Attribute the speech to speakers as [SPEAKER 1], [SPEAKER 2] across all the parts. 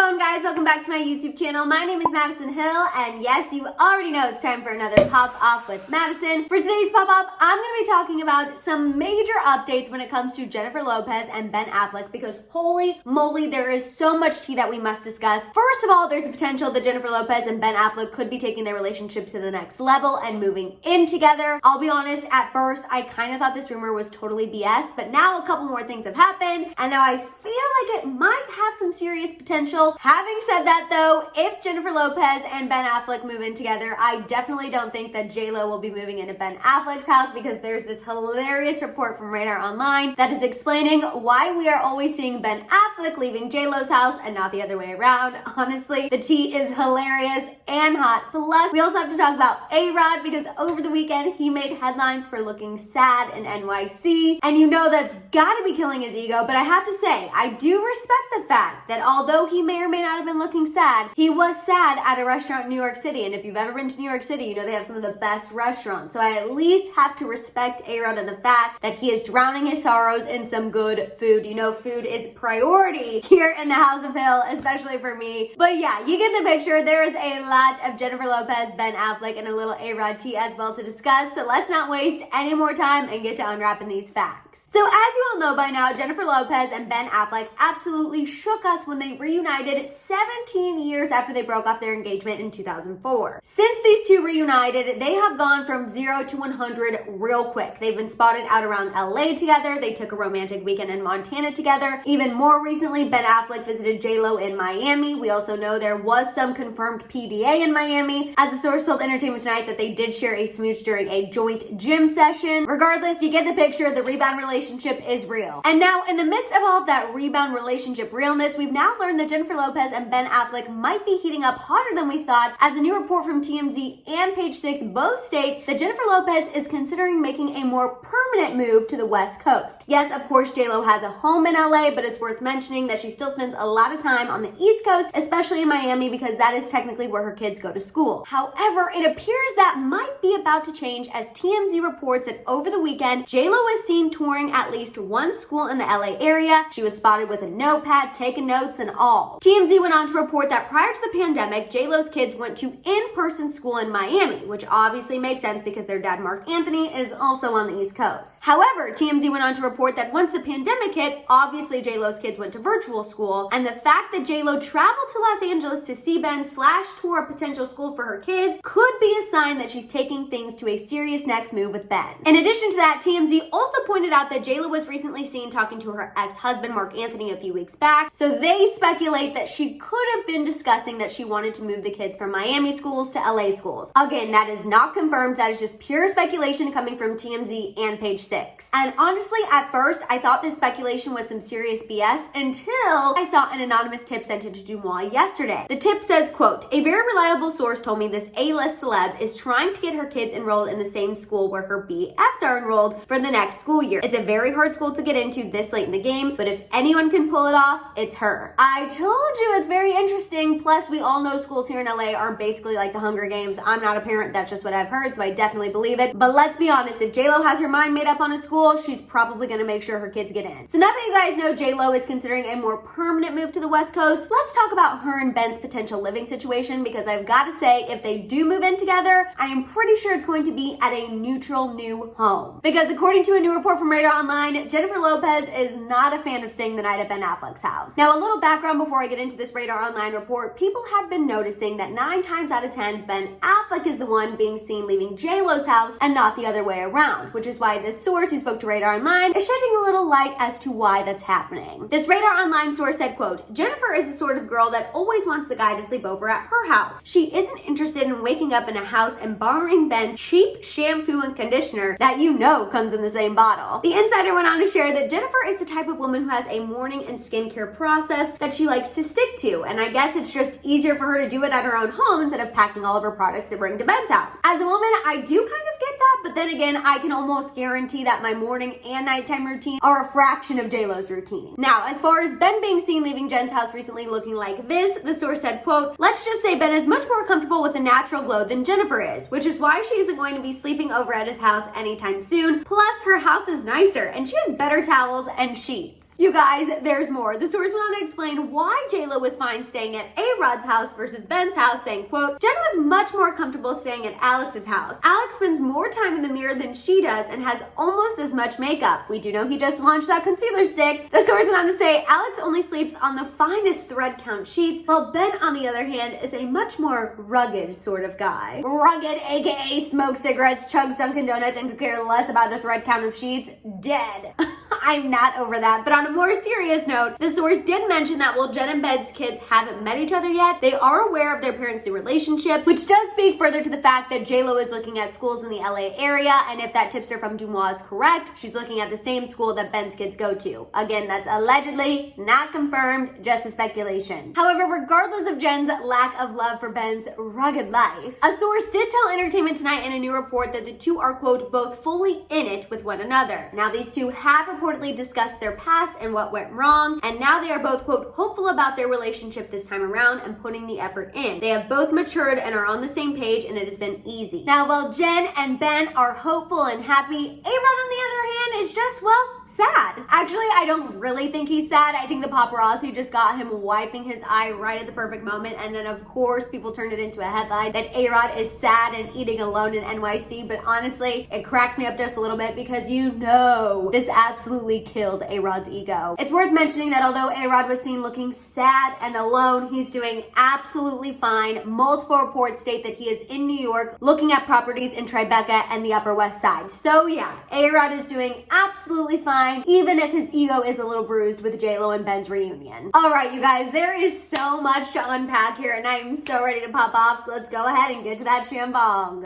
[SPEAKER 1] going, guys? Welcome back to my YouTube channel. My name is Maddison Hill, and yes, you already know it's time for another Pop Off with Maddison. For today's Pop Off, I'm going to be talking about some major updates when it comes to Jennifer Lopez and Ben Affleck, because holy moly, there is so much tea that we must discuss. First of all, there's a potential that Jennifer Lopez and Ben Affleck could be taking their relationship to the next level and moving in together. I'll be honest, at first, I kind of thought this rumor was totally BS, but now a couple more things have happened, and now I feel like it might have some serious potential. Having said that though, if Jennifer Lopez and Ben Affleck move in together, I definitely don't think that J.Lo will be moving into Ben Affleck's house, because there's this hilarious report from Radar Online that is explaining why we are always seeing Ben Affleck leaving J.Lo's house and not the other way around. Honestly, the tea is hilarious and hot. Plus, we also have to talk about ARod, because over the weekend he made headlines for looking sad in NYC, and you know that's gotta be killing his ego. But I have to say, I do respect the fact that although he may or may not have been looking sad, he was sad at a restaurant in New York City. And if you've ever been to New York City, you know they have some of the best restaurants. So I at least have to respect ARod and the fact that he is drowning his sorrows in some good food. You know, food is priority here in the House of Hill, especially for me. But yeah, you get the picture. There is a lot of Jennifer Lopez, Ben Affleck, and a little ARod tea as well to discuss. So let's not waste any more time and get to unwrapping these facts. So as you all know by now, Jennifer Lopez and Ben Affleck absolutely shook us when they reunited 17 years after they broke off their engagement in 2004. Since these two reunited, they have gone from 0 to 100 real quick. They've been spotted out around LA together. They took a romantic weekend in Montana together. Even more recently, Ben Affleck visited J.Lo in Miami. We also know there was some confirmed PDA in Miami, as a source told Entertainment Tonight that they did share a smooch during a joint gym session. Regardless, you get the picture. The rebound relationship is real. And now, in the midst of all of that rebound relationship realness, we've now learned that Jennifer Lopez and Ben Affleck might be heating up hotter than we thought, as a new report from TMZ and Page 6 both state that Jennifer Lopez is considering making a more permanent move to the West Coast. Yes, of course, J.Lo has a home in LA, but it's worth mentioning that she still spends a lot of time on the East Coast, especially in Miami, because that is technically where her kids go to school. However, it appears that might be about to change, as TMZ reports that over the weekend, J.Lo was seen touring at least one school in the LA area. She was spotted with a notepad, taking notes and all. TMZ went on to report that prior to the pandemic, J.Lo's kids went to in-person school in Miami, which obviously makes sense because their dad, Mark Anthony, is also on the East Coast. However, TMZ went on to report that once the pandemic hit, obviously J.Lo's kids went to virtual school, and the fact that J.Lo traveled to Los Angeles to see Ben / tour a potential school for her kids could be a sign that she's taking things to a serious next move with Ben. In addition to that, TMZ also pointed out that J.Lo was recently seen talking to her ex-husband, Mark Anthony, a few weeks back, so they speculate that she could have been discussing that she wanted to move the kids from Miami schools to LA schools. Again, that is not confirmed. That is just pure speculation coming from TMZ and Page 6. And honestly, at first, I thought this speculation was some serious BS until I saw an anonymous tip sent into Dumois yesterday. The tip says, quote, "A very reliable source told me this A-list celeb is trying to get her kids enrolled in the same school where her BFs are enrolled for the next school year. It's a very hard school to get into this late in the game, but if anyone can pull it off, it's her." I told you it's very interesting. Plus, we all know schools here in LA are basically like the Hunger Games. I'm not a parent, that's just what I've heard, so I definitely believe it. But let's be honest, if J.Lo has her mind made up on a school, she's probably gonna make sure her kids get in. So now that you guys know J.Lo is considering a more permanent move to the West Coast, let's talk about her and Ben's potential living situation, because I've got to say, if they do move in together, I am pretty sure it's going to be at a neutral new home. Because according to a new report from Radar Online, Jennifer Lopez is not a fan of staying the night at Ben Affleck's house. Now, a little background before I get into this Radar Online report. People have been noticing that 9 times out of 10, Ben Affleck is the one being seen leaving J.Lo's house and not the other way around, which is why this source who spoke to Radar Online is shedding a little light as to why that's happening. This Radar Online source said, quote, "Jennifer is the sort of girl that always wants the guy to sleep over at her house. She isn't interested in waking up in a house and borrowing Ben's cheap shampoo and conditioner that you know comes in the same bottle." The insider went on to share that Jennifer is the type of woman who has a morning and skincare process that she likes to stick to, and I guess it's just easier for her to do it at her own home instead of packing all of her products to bring to Ben's house. As a woman, I do kind of get that, but then again, I can almost guarantee that my morning and nighttime routine are a fraction of J.Lo's routine. Now, as far as Ben being seen leaving Jen's house recently looking like this, the source said, quote, "Let's just say Ben is much more comfortable with a natural glow than Jennifer is, which is why she isn't going to be sleeping over at his house anytime soon. Plus, her house is nicer and she has better towels and sheets." You guys, there's more. The source went on to explain why J.Lo was fine staying at ARod's house versus Ben's house, saying, quote, Jen was much more comfortable staying at Alex's house. Alex spends more time in the mirror than she does and has almost as much makeup. We do know he just launched that concealer stick. The source went on to say Alex only sleeps on the finest thread count sheets, while Ben, on the other hand, is a much more rugged sort of guy. Rugged, aka smokes cigarettes, chugs Dunkin' Donuts, and could care less about a thread count of sheets. Dead. I'm not over that. But on a more serious note, the source did mention that while Jen and Ben's kids haven't met each other yet, they are aware of their parents' new relationship, which does speak further to the fact that J.Lo is looking at schools in the LA area, and if that tipster from Dumois is correct, she's looking at the same school that Ben's kids go to. Again, that's allegedly, not confirmed, just a speculation. However, regardless of Jen's lack of love for Ben's rugged life, a source did tell Entertainment Tonight in a new report that the two are, quote, both fully in it with one another. Now, these two have reportedly discussed their past and what went wrong, and now they are both, quote, hopeful about their relationship this time around and putting the effort in. They have both matured and are on the same page, and it has been easy. Now, while Jen and Ben are hopeful and happy, ARod, on the other hand, is just, well, sad. Actually, I don't really think he's sad. I think the paparazzi just got him wiping his eye right at the perfect moment, and then of course people turned it into a headline that ARod is sad and eating alone in NYC, but honestly, it cracks me up just a little bit because you know this absolutely killed ARod's ego. It's worth mentioning that although ARod was seen looking sad and alone, he's doing absolutely fine. Multiple reports state that he is in New York looking at properties in Tribeca and the Upper West Side. So yeah, ARod is doing absolutely fine, even if his ego is a little bruised with J.Lo and Ben's reunion. All right, you guys, there is so much to unpack here, and I am so ready to pop off, so let's go ahead and get to that shambong.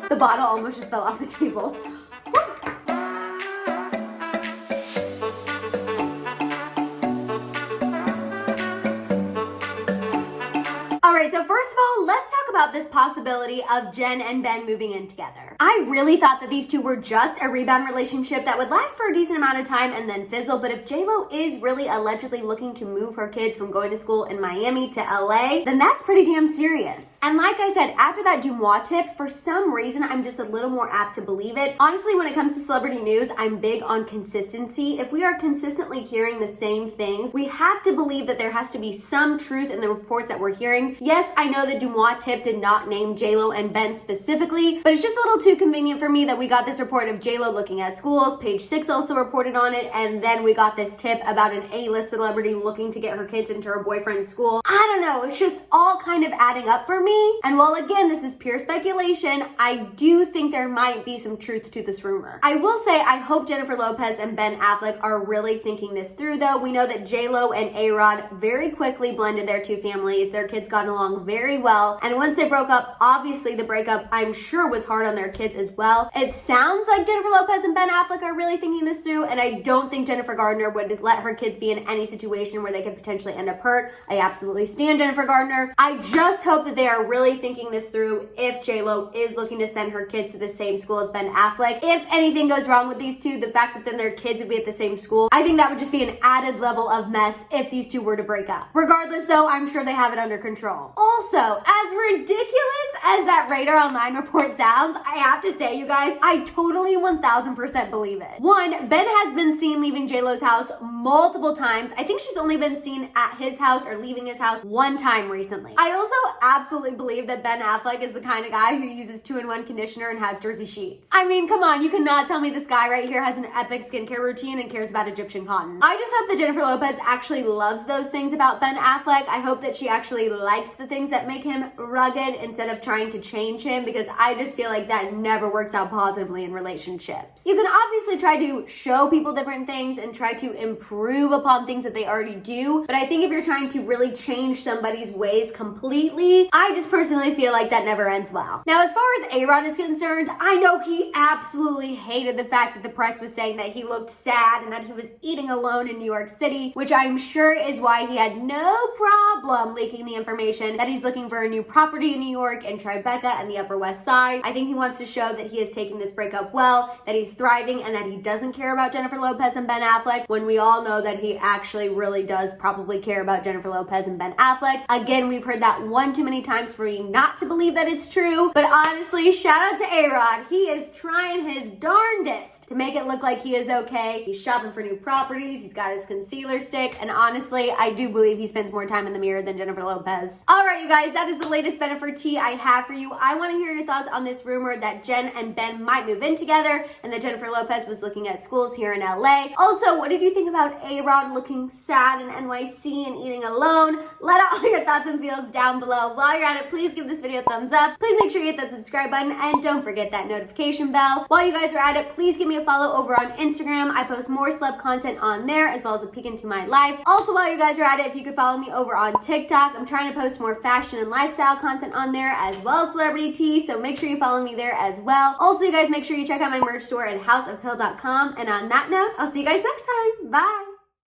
[SPEAKER 1] The bottle almost just fell off the table. Alright, so first of all, let's talk about this possibility of Jen and Ben moving in together. I really thought that these two were just a rebound relationship that would last for a decent amount of time and then fizzle, but if J.Lo is really allegedly looking to move her kids from going to school in Miami to LA, then that's pretty damn serious. And like I said, after that Dumois tip, for some reason, I'm just a little more apt to believe it. Honestly, when it comes to celebrity news, I'm big on consistency. If we are consistently hearing the same things, we have to believe that there has to be some truth in the reports that we're hearing. Yes, I know the Dumois tip did not name J.Lo and Ben specifically, but it's just a little too convenient for me that we got this report of J.Lo looking at schools. Page 6 also reported on it, and then we got this tip about an A-list celebrity looking to get her kids into her boyfriend's school. I don't know, it's just all kind of adding up for me. And while again, this is pure speculation, I do think there might be some truth to this rumor. I will say, I hope Jennifer Lopez and Ben Affleck are really thinking this through though. We know that J.Lo and ARod very quickly blended their two families. Their kids got along very well, and once they broke up, obviously the breakup I'm sure was hard on their kids as well. It sounds like Jennifer Lopez and Ben Affleck are really thinking this through, and I don't think Jennifer Gardner would let her kids be in any situation where they could potentially end up hurt. I absolutely stand Jennifer Gardner. I just hope that they are really thinking this through if J.Lo is looking to send her kids to the same school as Ben Affleck. If anything goes wrong with these two, the fact that then their kids would be at the same school, I think that would just be an added level of mess if these two were to break up. Regardless though, I'm sure they have it under control. Also, as ridiculous as that Radar Online report sounds, I have to say, you guys, I totally 1000% believe it. One, Ben has been seen leaving J.Lo's house multiple times. I think she's only been seen at his house or leaving his house one time recently. I also absolutely believe that Ben Affleck is the kind of guy who uses 2-in-1 conditioner and has jersey sheets. I mean, come on, you cannot tell me this guy right here has an epic skincare routine and cares about Egyptian cotton. I just hope that Jennifer Lopez actually loves those things about Ben Affleck. I hope that she actually likes the things that make him rugged instead of trying to change him, because I just feel like that never works out positively in relationships. You can obviously try to show people different things and try to improve upon things that they already do, but I think if you're trying to really change somebody's ways completely, I just personally feel like that never ends well. Now, as far as ARod is concerned, I know he absolutely hated the fact that the press was saying that he looked sad and that he was eating alone in New York City, which I'm sure is why he had no problem leaking the information that he's looking for a new property in New York and Tribeca and the Upper West Side. I think he wants to to show that he is taking this breakup well, that he's thriving, and that he doesn't care about Jennifer Lopez and Ben Affleck, when we all know that he actually really does probably care about Jennifer Lopez and Ben Affleck. Again, we've heard that one too many times for me not to believe that it's true, but honestly, shout out to ARod. He is trying his darndest to make it look like he is okay. He's shopping for new properties, he's got his concealer stick, and honestly, I do believe he spends more time in the mirror than Jennifer Lopez. All right, you guys, that is the latest Bennifer tea I have for you. I want to hear your thoughts on this rumor that Jen and Ben might move in together and that Jennifer Lopez was looking at schools here in LA. Also, what did you think about ARod looking sad in NYC and eating alone? Let out all your thoughts and feels down below. While you're at it, please give this video a thumbs up. Please make sure you hit that subscribe button and don't forget that notification bell. While you guys are at it, please give me a follow over on Instagram. I post more celeb content on there as well as a peek into my life. Also, while you guys are at it, if you could follow me over on TikTok, I'm trying to post more fashion and lifestyle content on there as well as celebrity tea, so make sure you follow me there as well. Also, you guys make sure you check out my merch store at houseofhill.com. And on that note, I'll see you guys next time. Bye!